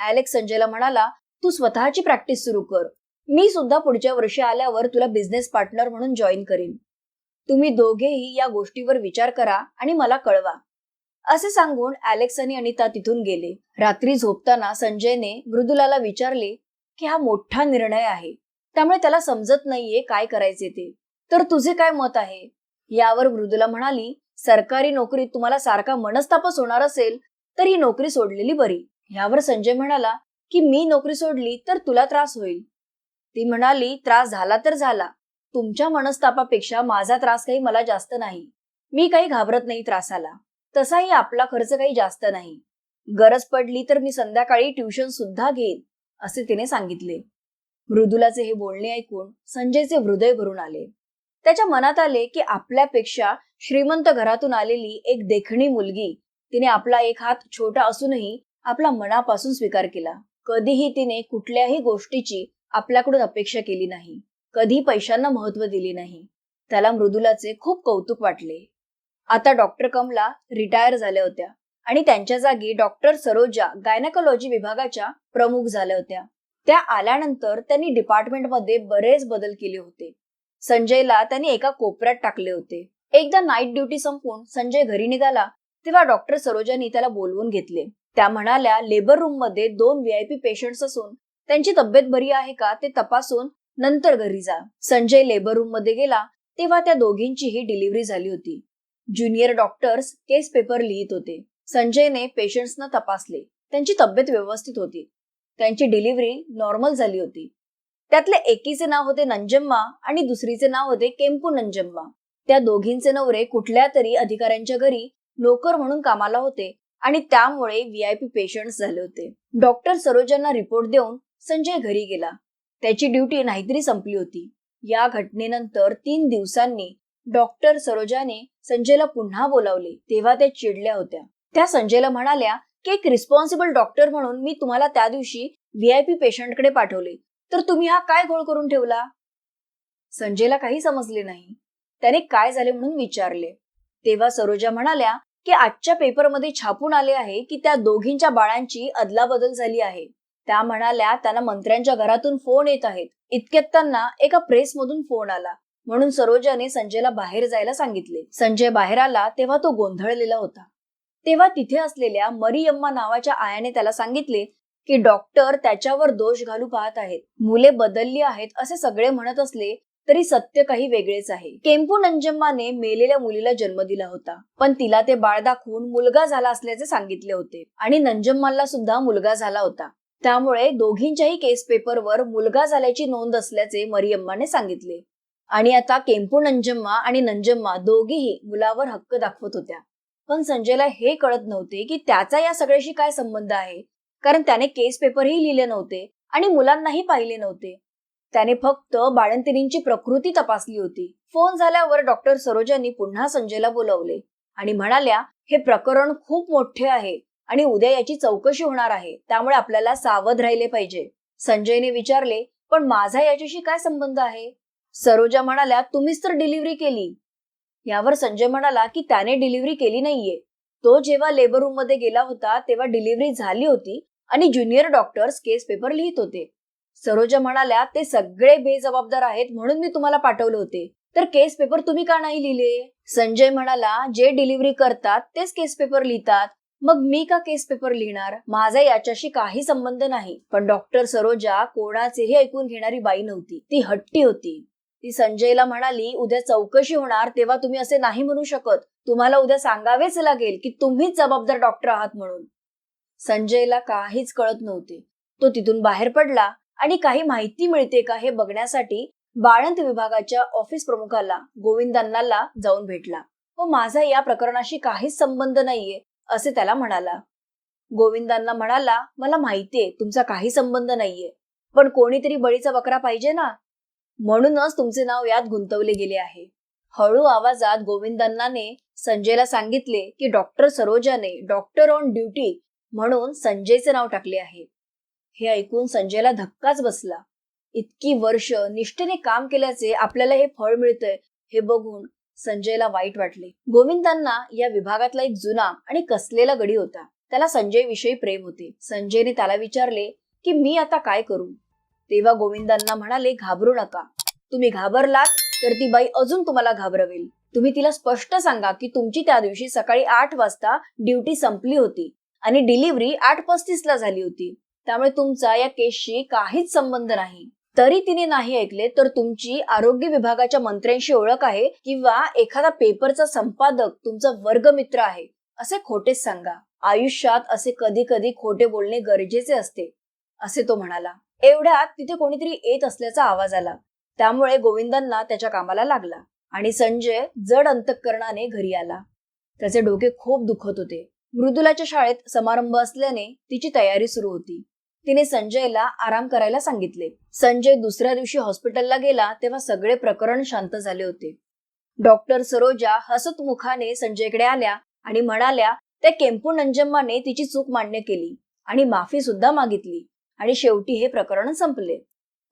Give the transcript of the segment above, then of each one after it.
Alex संजयला म्हणाला, तू स्वतःची प्रॅक्टिस सुरू कर. मी सुद्धा पुढच्या वर्षी आल्यावर तुला बिझनेस पार्टनर म्हणून जॉईन करीन. तुम्ही दोघेही या गोष्टीवर विचार करा आणि मला कळवा. असे सांगून ॲलेक्स आणि अनिता तिथून गेले. रात्री झोपताना संजयने मृदुलाला विचारले की हा मोठा निर्णय आहे, त्यामुळे त्याला समजत नाहीये काय करायचे ते. तर तुझे काय मत आहे? यावर मृदुला म्हणाली, सरकारी नोकरीत तुम्हाला सारखा मनस्तापच होणार असेल तर ही नोकरी सोडलेली बरी. यावर संजय म्हणाला की मी नोकरी सोडली तर तुला त्रास होईल. ती म्हणाली, त्रास झाला तर झाला. तुमच्या मनस्तापापेक्षा माझा त्रास काही मला जास्त नाही. मी काही घाबरत नाही त्रासाला. तसाही आपला खर्च काही जास्त नाही. गरज पडली तर मी संध्याकाळी ट्युशन सुद्धा घेईन, असे तिने सांगितले. मृदुलाचे हे बोलणे ऐकून संजयचे हृदय भरून आले. त्याच्या मनात आले की आपल्यापेक्षा श्रीमंत घरातून आलेली एक देखणी मुलगी, तिने आपला एक हात छोटा असूनही आपला मनापासून स्वीकार केला. कधीही तिने कुठल्याही गोष्टीची आपल्याकडून अपेक्षा केली नाही. कधी पैशांना महत्व दिले नाही. त्याला मृदुलाचे खूप कौतुक वाटले. आता डॉक्टर कमला रिटायर झाल्या होत्या आणि त्यांच्या जागी डॉक्टर सरोजा गायनेकोलॉजी विभागाच्या प्रमुख झाल्या होत्या. त्या आल्यानंतर त्यांनी डिपार्टमेंटमध्ये बरेच बदल केले होते. संजयला त्यांनी एका कोपऱ्यात टाकले होते. एकदा नाईट ड्युटी संपवून संजय घरी निघाला तेव्हा डॉक्टर सरोजानी त्याला बोलवून घेतले. त्या म्हणाल्या, लेबर रूम मध्ये 2 VIP पेशंट्स असून त्यांची तब्येत बरी आहे का ते तपासून नंतर घरी जा. संजय लेबर रूम मध्ये गेला तेव्हा त्या दोघींचीही डिलिव्हरी झाली होती. ज्युनियर डॉक्टर्स केस पेपर लिहित होते. संजयने पेशंट्सना तपासले. त्यांची तब्येत व्यवस्थित होती. त्यांची डिलिव्हरी नॉर्मल झाली होती. त्यातले एकीचे नाव होते नंजम्मा आणि दुसरीचे नाव होते केम्पू नंजम्मा. त्या दोघींचे नवरे कुठल्या तरी अधिकाऱ्यांच्या घरी नोकर म्हणून कामाला होते आणि त्यामुळे VIP पेशंट्स झाले होते. डॉक्टर सरोजांना रिपोर्ट देऊन संजय घरी गेला. त्याची ड्युटी नाहीतरी संपली होती. या घटनेनंतर 3 दिवसांनी डॉक्टर सरोजाने संजयला पुन्हा बोलावले तेव्हा त्या चिडल्या होत्या. त्या संजयला म्हणाल्या की एक रिस्पॉन्सिबल डॉक्टर म्हणून मी तुम्हाला त्या दिवशी VIP पेशंटकडे पाठवले, तर तुम्ही हा काय घोळ करून ठेवला? संजयला काही समजले नाही. त्याने काय झाले म्हणून विचारले. तेव्हा सरोजा म्हणाल्या की आजच्या पेपरमध्ये छापून आले आहे की त्या दोघींच्या बाळांची अदलाबदल झाली आहे. त्या म्हणाल्या त्यांना मंत्र्यांच्या घरातून फोन येत आहेत. इतक्यात त्यांना एका प्रेसमधून फोन आला, म्हणून सरोजाने संजयला बाहेर जायला सांगितले. संजय बाहेर आला तेव्हा तो गोंधळलेला होता. तेव्हा तिथे असलेल्या मरियम्मा नावाच्या आयाने त्याला सांगितले की डॉक्टर त्याच्यावर दोष घालू पाहत आहेत. मुले बदलली आहेत असे सगळे म्हणत असले तरी सत्य काही वेगळेच आहे. केम्पू नंजम्माने मेलेल्या मुलीला जन्म दिला होता, पण तिला ते बाळ दाखवून मुलगा झाला असल्याचे सांगितले होते आणि नंजम्माला सुद्धा मुलगा झाला होता. त्यामुळे दोघींच्याही केस पेपरवर मुलगा झाल्याची नोंद असल्याचे मरियम्माने सांगितले. आणि आता केम्पू नंजम्मा आणि नंजम्मा दोघीही मुलावर हक्क दाखवत होत्या. पण संजयला हे कळत नव्हते की त्याचा या सगळ्याशी काय संबंध आहे, कारण त्याने केस पेपरही लिहिले नव्हते आणि मुलांनाही पाहिले नव्हते. त्याने फक्त बाळंतिणींची प्रकृती तपासली होती. फोन झाल्यावर डॉक्टर सरोजांनी पुन्हा संजयला बोलवले आणि म्हणाल्या, हे प्रकरण खूप मोठे आहे आणि उद्या याची चौकशी होणार आहे, त्यामुळे आपल्याला सावध राहिले पाहिजे. संजयने विचारले, पण माझा याच्याशी काय संबंध आहे? सरोजा म्हणाल्या, तुम्हीच तर डिलिव्हरी केली. यावर संजय म्हणाला की त्याने डिलिव्हरी केली नाहीये. तो जेव्हा लेबर रूम मध्ये गेला होता तेव्हा डिलिव्हरी झाली होती आणि ज्युनियर डॉक्टर्स केस पेपर लिहित होते. सरोजा म्हणाल्या, ते सगळे बेजबाबदार आहेत म्हणून मी तुम्हाला पाठवले होते, तर केस पेपर तुम्ही का नाही लिहिले? संजय म्हणाला, जे डिलिव्हरी करतात तेच केस पेपर लिहितात, मग मी का केस पेपर लिहिणार? माझा याच्याशी काही संबंध नाही. पण डॉक्टर सरोजा कोणाचेही ऐकून घेणारी बाई नव्हती. ती हट्टी होती. ती संजयला म्हणाली, उद्या चौकशी होणार तेव्हा तुम्ही असे नाही म्हणू शकत. तुम्हाला उद्या सांगावेच लागेल की तुम्हीच जबाबदार डॉक्टर आहात म्हणून. संजयला काहीच कळत नव्हते. तो तिथून बाहेर पडला आणि काही माहिती मिळते का हे बघण्यासाठी बाळंत विभागाच्या ऑफिस प्रमुखाला गोविंदांनाला जाऊन भेटला व माझा या प्रकरणाशी काहीच संबंध नाहीये असे त्याला म्हणाला. गोविंदांना म्हणाला, मला माहितीये तुमचा काही संबंध नाहीये, पण कोणीतरी बळीचा बकरा पाहिजे ना, म्हणूनच तुमचे नाव यात गुंतवले गेले आहे. हळू आवाजात गोविंदांनाने संजयला सांगितले की डॉक्टर सरोजाने डॉक्टर ऑन ड्युटी म्हणून संजयचे नाव टाकले आहे. हे ऐकून संजयला धक्काच बसला. इतकी वर्ष निष्ठेने काम केल्याचे आपल्याला हे फळ मिळतंय हे बघून संजयला वाईट वाटले. गोविंदांना या विभागातला एक जुना आणि कसलेला गडी होता. त्याला संजय विषयी प्रेम होते. संजयने त्याला विचारले की मी आता काय करू. तेव्हा गोविंदांना म्हणाले, घाबरू नका. तुम्ही घाबरलात तर ती बाई अजून तुम्हाला घाबरवेल. तुम्ही तिला स्पष्ट सांगा की तुमची त्या दिवशी सकाळी 8 वाजता ड्युटी संपली होती आणि डिलिव्हरी 8:35 झाली होती. त्यामुळे तुमचा या केसशी काहीच संबंध नाही. तरी तिने नाही ऐकले तर तुमची आरोग्य विभागाच्या मंत्र्यांशी ओळख आहे किंवा एखादा पेपरचा संपादक तुमचा वर्गमित्र आहे असे खोटेच सांगा. आयुष्यात असे कधी कधी खोटे बोलणे गरजेचे असते असे तो म्हणाला. एवढ्यात तिथे कोणीतरी येत असल्याचा आवाज आला. त्यामुळे गोविंदांना त्याच्या कामाला लागला आणि संजय जड अंतःकरणाने घरी आला. त्याचे डोके खूप दुखत होते. मृदुलाच्या शाळेत समारंभ असल्याने तिची तयारी सुरू होती. तिने संजयला आराम करायला सांगितले. संजय दुसऱ्या दिवशी हॉस्पिटलला गेला तेव्हा सगळे प्रकरण शांत झाले होते. डॉक्टर सरोजा हसत मुखाने संजयकडे आल्या आणि म्हणाल्या, त्या केम्पू नंजम्माने तिची चूक मान्य केली आणि माफी सुद्धा मागितली आणि शेवटी हे प्रकरण संपले.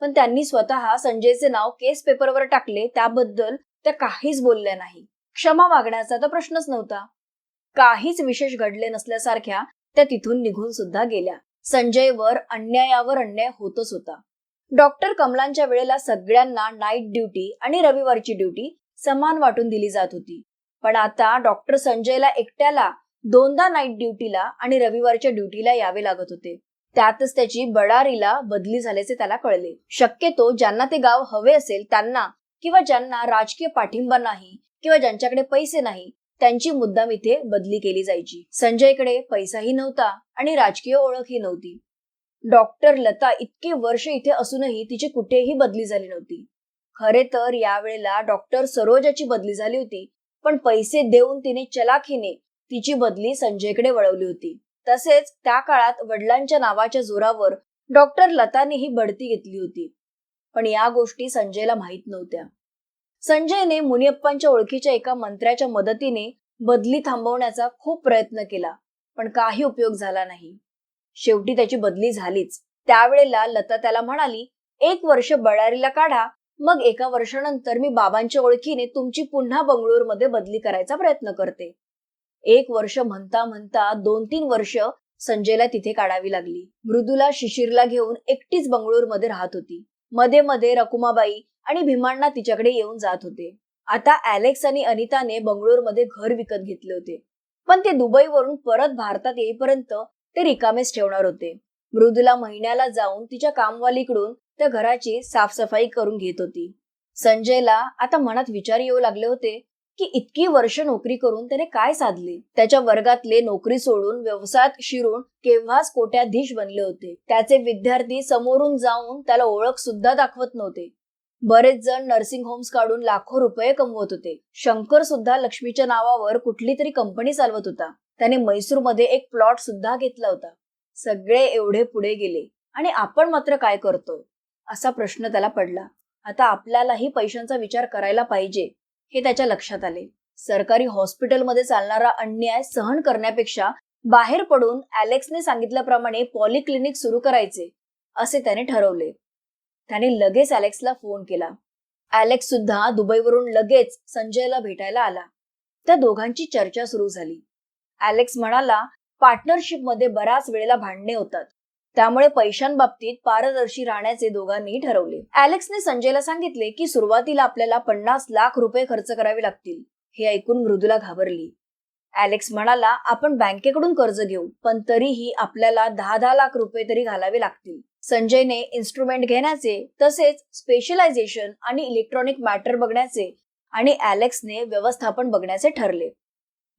पण त्यांनी स्वतः संजयचे नाव केस पेपरवर टाकले त्याबद्दल त्या काहीच बोलल्या नाही. क्षमा मागण्याचा तर प्रश्नच नव्हता. काहीच विशेष घडले नसल्यासारख्या त्या तिथून निघून सुद्धा गेल्या. संजयवर अन्यायावर अन्याय होतच होता. डॉक्टर कमलांच्या वेळेला सगळ्यांना नाईट ड्युटी आणि रविवारची ड्युटी समान वाटून दिली जात होती. पण आता डॉक्टर संजयला एकट्याला दोनदा नाईट ड्युटीला आणि रविवारच्या ड्युटीला यावे लागत होते. त्यातच त्याची बडारीला बदली झाल्याचे त्याला कळले. शक्यतो ज्यांना ते गाव हवे असेल त्यांना किंवा ज्यांना राजकीय पाठिंबा नाही किंवा ज्यांच्याकडे पैसे नाही त्यांची मुद्दाम इथे बदली केली जायची. संजयकडे पैसाही नव्हता आणि राजकीय ओळखही नव्हती. डॉक्टर लता इतके वर्ष इथे असूनही तिची कुठेही बदली झाली नव्हती. खरे तर यावेळेला डॉक्टर सरोजाची बदली झाली होती, पण पैसे देऊन तिने चलाखीने तिची बदली संजयकडे वळवली होती. तसेच त्या काळात वडिलांच्या नावाच्या जोरावर डॉक्टर लतानेही बढती घेतली होती. पण या गोष्टी संजयला माहित नव्हत्या. संजयने मुनियप्पांच्या ओळखीच्या एका मंत्र्याच्या मदतीने बदली थांबवण्याचा खूप प्रयत्न केला, पण काही उपयोग झाला नाही. शेवटी त्याची बदली झालीच. त्यावेळेला लता त्याला म्हणाली, 1 वर्ष बळारीला काढा, मग 1 वर्षानंतर मी बाबांच्या ओळखीने तुमची पुन्हा बंगळूरमध्ये बदली करायचा प्रयत्न करते. 1 वर्ष म्हणता म्हणता 2-3 वर्ष संजयला तिथे काढावी लागली. मृदुला शिशिरला घेऊन एकटीच बंगळूरमध्ये राहत होती. मध्ये मध्ये रकुमाबाई आणि भीमांना तिच्याकडे येऊन जात होते. आता अलेक्स आणि अनिताने बंगळूरमध्ये घर विकत घेतले होते, पण ते दुबईवरून परत भारतात येईपर्यंत ते रिकामेच ठेवणार होते. मृदुला महिन्याला जाऊन तिच्या कामवालीकडून त्या घराची साफसफाई करून घेत होती. संजयला आता मनात विचार येऊ लागले होते की इतकी वर्ष नोकरी करून त्याने काय साधले. त्याच्या वर्गातले नोकरी सोडून व्यवसायात शिरून केव्हाच कोट्याधीश बनले होते. त्याचे विद्यार्थी समोरून जाऊन त्याला ओळख सुद्धा दाखवत नव्हते. बरेच जण नर्सिंग होम्स काढून लाखो रुपये कमवत होते. शंकर सुद्धा लक्ष्मीच्या नावावर कुठली तरी कंपनी चालवत होता. त्याने मैसूरमध्ये एक प्लॉट सुद्धा घेतला होता. सगळे एवढे पुढे गेले आणि आपण मात्र काय करतोय असा प्रश्न त्याला पडला. आता आपल्यालाही पैशांचा विचार करायला पाहिजे हे त्याच्या लक्षात आले. सरकारी हॉस्पिटलमध्ये चालणारा अन्याय सहन करण्यापेक्षा बाहेर पडून अलेक्सने सांगितल्याप्रमाणे पॉलिक्लिनिक सुरू करायचे असे त्याने ठरवले. त्याने लगेच अलेक्सला फोन केला. अलेक्स सुद्धा दुबईवरून लगेच संजयला भेटायला आला. त्या दोघांची चर्चा सुरू झाली. अलेक्स म्हणाला, पार्टनरशिप मध्ये बऱ्याच वेळेला भांडणे होतात, त्यामुळे पैशांबाबतीत पारदर्शी राहण्याचे दोघांनी ठरवले. अलेक्सने संजयला सांगितले की सुरुवातीला आपल्याला 50 लाख रुपये खर्च करावे लागतील. हे ऐकून मृदुला घाबरली. अलेक्स म्हणाला, आपण बँकेकडून कर्ज घेऊ, पण तरीही आपल्याला 10-10 लाख रुपये तरी घालावे लागतील. संजयने इन्स्ट्रुमेंट घेण्याचे, तसेच स्पेशलायझेशन आणि इलेक्ट्रॉनिक मॅटर बघण्याचे आणि अलेक्सने व्यवस्थापन बघण्याचे ठरले.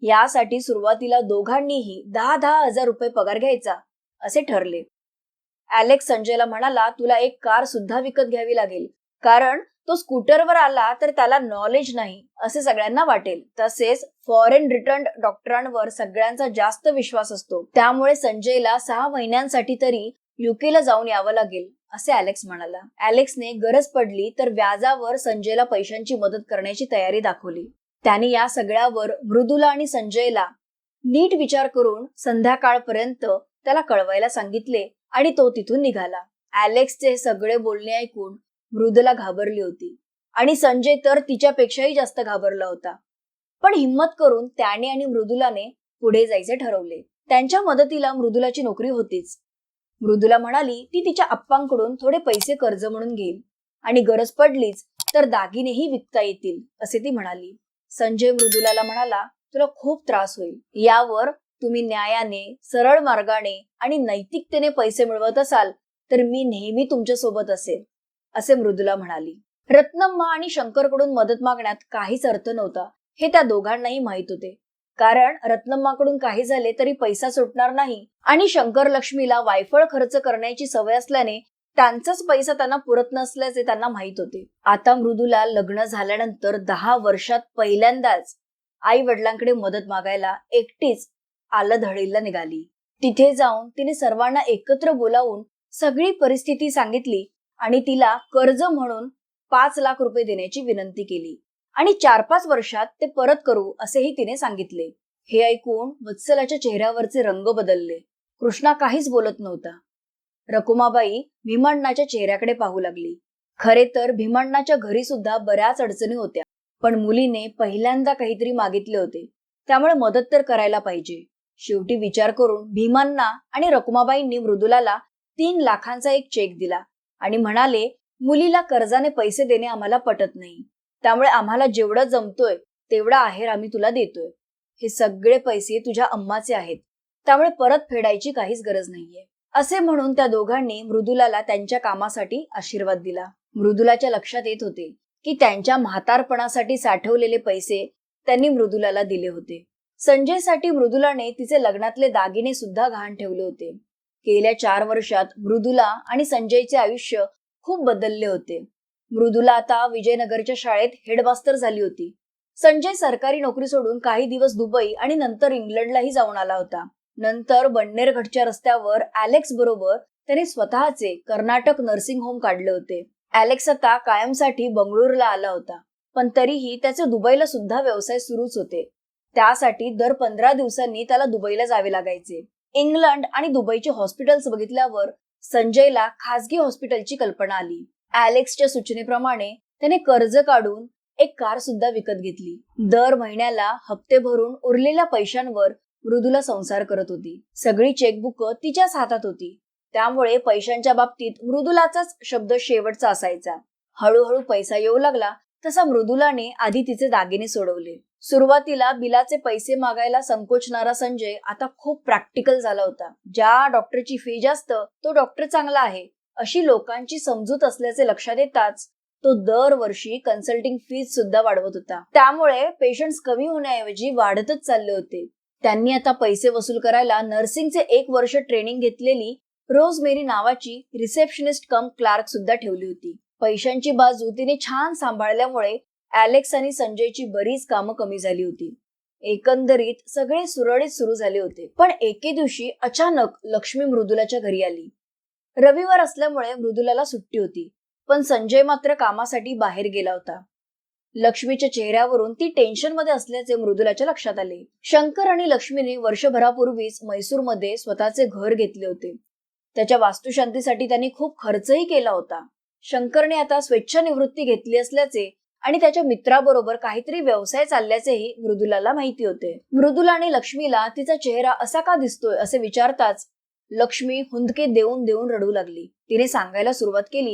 यासाठी सुरुवातीला दोघांनीही 10-10 हजार रुपये पगार घ्यायचा असे ठरले. अलेक्स संजयला म्हणाला, तुला एक कार सुद्धा विकत घ्यावी लागेल, कारण तो स्कूटरवर आला तर त्याला नॉलेज नाही असे सगळ्यांना वाटेल. तसेच फॉरेन रिटर्न डॉक्टरांवर सगळ्यांचा जास्त विश्वास असतो, त्यामुळे संजयला 6 महिन्यांसाठी तरी युकेला जाऊन यावं लागेल असे अलेक्स म्हणाला. अलेक्सने गरज पडली तर व्याजावर संजयला पैशांची मदत करण्याची तयारी दाखवली. त्याने या सगळ्यावर मृदुला आणि संजयला नीट विचार करून संध्याकाळपर्यंत त्याला कळवायला सांगितले आणि तो तिथून निघाला. अलेक्सचे सगळे बोलणे ऐकून मृदुला घाबरली होती आणि संजय तर तिच्यापेक्षाही जास्त घाबरला होता. पण हिम्मत करून त्याने आणि मृदुलाने पुढे जायचे ठरवले. त्यांच्या मदतीला मृदुलाची नोकरी होतीच. मृदुला म्हणाली ती तिच्या आप्पांकडून थोडे पैसे कर्ज म्हणून घेईल आणि गरज पडलीच तर दागिनेही विकता येतील असे ती म्हणाली. संजय मृदुलाला म्हणाला, तुला खूप त्रास होईल. यावर तुम्ही न्यायाने, सरळ मार्गाने आणि नैतिकतेने पैसे मिळवत असाल तर मी नेहमी तुमच्या सोबत असेल असे मृदुला म्हणाली. रत्नम्मा आणि शंकरकडून मदत मागण्यात काहीच अर्थ नव्हता हे त्या दोघांनाही माहित होते. कारण रत्नम्माकडून काही झाले तरी पैसा सुटणार नाही आणि शंकर लक्ष्मीला वायफळ खर्च करण्याची सवय असल्याने त्यांचाच पैसा त्यांना पुरत नसल्याचे त्यांना माहित होते. आता मृदुला लग्न झाल्यानंतर 10 वर्षात पहिल्यांदाच आई वडिलांकडे मदत मागायला एकटीच आलधडीला निघाली. तिथे जाऊन तिने सर्वांना एकत्र बोलावून सगळी परिस्थिती सांगितली आणि तिला कर्ज म्हणून 5 लाख रुपये देण्याची विनंती केली आणि 4-5 वर्षात ते परत करू असेही तिने सांगितले. हे ऐकून वत्सलाच्या चेहऱ्यावरचे रंग बदलले. कृष्णा काहीच बोलत नव्हता. रकुमाबाई भीमण्णाच्या चेहऱ्याकडे पाहू लागली. खरे तर भीमण्णाच्या घरी सुद्धा बऱ्याच अडचणी होत्या, पण मुलीने पहिल्यांदा काहीतरी मागितले होते, त्यामुळे मदत तर करायला पाहिजे. शेवटी विचार करून भीमण्णा आणि रकुमाबाईंनी मृदुलाला 3 लाखांचा एक चेक दिला आणि म्हणाले, मुलीला कर्जाने पैसे देणे आम्हाला पटत नाही, त्यामुळे आम्हाला जेवढं जमतोय तेवढा आहेर आम्ही तुला देतोय. हे सगळे पैसे तुझ्या अम्माचे आहेत, त्यामुळे परत फेडायची काहीच गरज नाहीये असे म्हणून त्या दोघांनी मृदुलाला त्यांच्या कामासाठी आशीर्वाद दिला. मृदुलाच्या लक्षात येत होते की त्यांच्या म्हातारपणासाठी साठवलेले पैसे त्यांनी मृदुलाला दिले होते. संजयसाठी मृदुलाने तिचे लग्नातले दागिने सुद्धा गहाण ठेवले होते. गेल्या 4 वर्षात मृदुला आणि संजयचे आयुष्य खूप बदलले होते. मृदुला आता विजयनगरच्या शाळेत हेडमास्टर झाली होती. संजय सरकारी नोकरी सोडून काही दिवस दुबई आणि नंतर इंग्लंडलाही जाऊन आला होता. नंतर बन्नेरघाटच्या रस्त्यावर ॲलेक्स बरोबर त्याने स्वतःचे कर्नाटक नर्सिंग होम काढले होते. ॲलेक्स आता कायमसाठी बंगळुरूला आला होता, पण तरीही त्याचे दुबईला सुद्धा व्यवसाय सुरूच होते. त्यासाठी दर 15 दिवसांनी त्याला दुबईला जावे लागायचे. इंग्लंड आणि दुबईचे हॉस्पिटल्स बघितल्यावर संजयला खासगी हॉस्पिटलची कल्पना आली. ॲलेक्सच्या सूचनेप्रमाणे त्याने कर्ज काढून एक कार सुद्धा विकत घेतली. दर महिन्याला हप्ते भरून उरलेल्या पैशांवर मृदुला संसार करत होती. सगळी चेकबुक तिच्याच हातात होती, त्यामुळे पैशांच्या बाबतीत मृदुलाचाच शब्द शेवटचा असायचा. हळूहळू पैसा येऊ लागला तसा मृदुलाने आधी तिचे दागिने सोडवले. सुरुवातीला बिलाचे पैसे मागायला संकोचणारा संजय आता खूप प्रॅक्टिकल झाला होता. ज्या डॉक्टरची फी जास्त तो डॉक्टर चांगला आहे अशी लोकांची समजूत असल्याचे लक्षात येताच तो दरवर्षी कन्सल्टिंग फीज सुद्धा वाढवत होता. त्यामुळे पेशंट्स कमी होण्याऐवजी वाढतच चालले होते. त्यांनी आता पैसे वसूल करायला नर्सिंगचे 1 वर्ष ट्रेनिंग घेतलेली रोजमेरी नावाची रिसेप्शनिस्ट कम क्लार्क सुद्धा ठेवली होती. पैशांची बाजू तिने छान सांभाळल्यामुळे ॲलेक्स आणि संजयची बरीच कामं कमी झाली होती. एकंदरीत सगळे सुरळीत सुरू झाले होते. पण एके दिवशी अचानक लक्ष्मी मृदुलाच्या घरी आली. रविवार असल्यामुळे मृदुलाला सुट्टी होती, पण संजय मात्र कामासाठी बाहेर गेला होता. लक्ष्मीच्या चेहऱ्यावरून ती टेन्शन मध्ये असल्याचे मृदुलाच्या लक्षात आले. शंकर आणि लक्ष्मीने वर्षभरापूर्वीच मैसूरमध्ये स्वतःचे घर घेतले होते. त्याच्या वास्तुशांतीसाठी त्यांनी खूप खर्चही केला होता. शंकरने आता स्वेच्छानिवृत्ती घेतली असल्याचे आणि त्याच्या मित्राबरोबर काहीतरी व्यवसाय चालल्याचेही मृदुलाला माहिती होते. मृदुला आणि लक्ष्मीला तिचा चेहरा असा का दिसतोय असे विचारताच लक्ष्मी हुंदके देऊन देऊन रडू लागली. तिने सांगायला सुरुवात केली